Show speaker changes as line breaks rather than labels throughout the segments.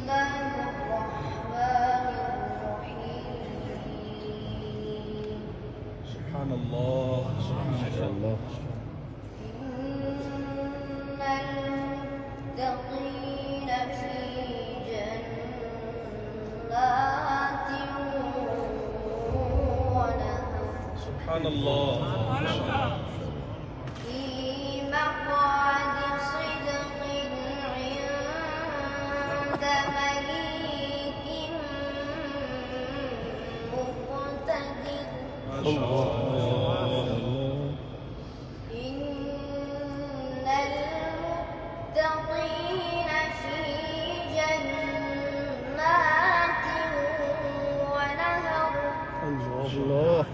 سبحان الله سبحان الله.
إن المتقين في جنات ونهر.
سبحان الله.
في مقعد صدق عند مليك مقتدر. إن المتقين في جنات ونهر.
الله.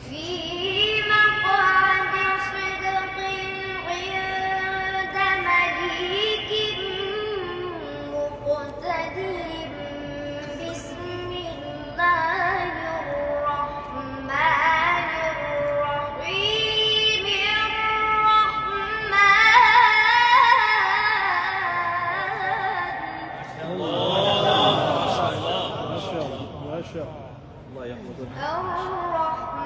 في مقعد صدق عند مليك مقتدر. بسم الله الرحمن الرحيم.
ما شاء الله يحفظك.
الرحمن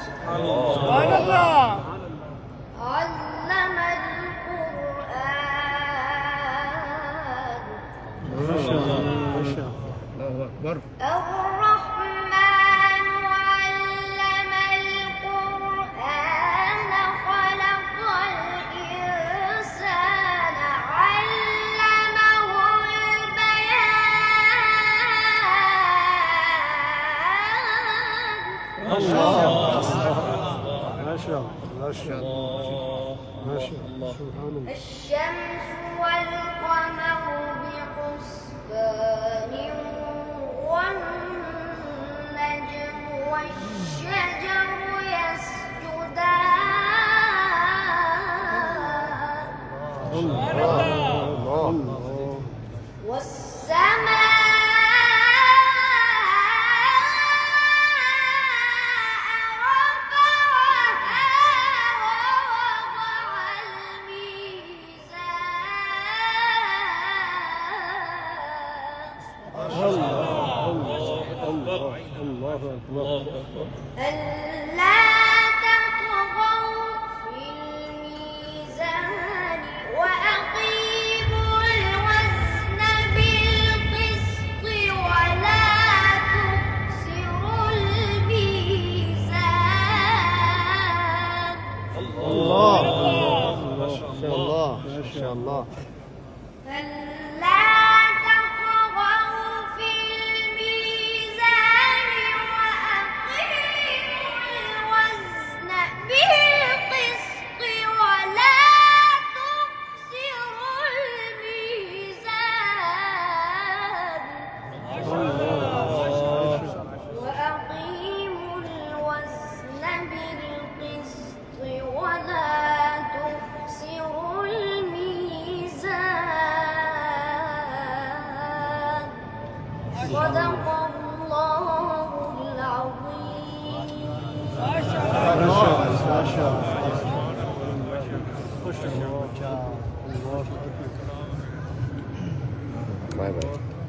سبحان الله.
علم القرآن.
ما شاء الله ما شاء الله. الله أكبر.
الرحمن علم القرآن خلق الإنسان علمه البيان.
ما شاء الله ما شاء الله ما شاء الله ما شاء الله. سبحان الله.
الشمس والقمر بحسبان والنجم والشجر يسجدان.
الله.
والسماء رفعها ووضع الميزان.
الله أكبر.
ألا تطغوا في الميزان وأقيموا الوزن بالقسط ولا تخسروا الميزان.
الله. ما شاء الله ما شاء الله.
ألا تطغوا في الميزان وأقيموا الوزن بالقسط ولا تخسروا الميزان. وأقيموا الوزن بالقسط ولا تخسروا الميزان. صدق الله العظيم.
ما شاء الله ما شاء الله. باي باي.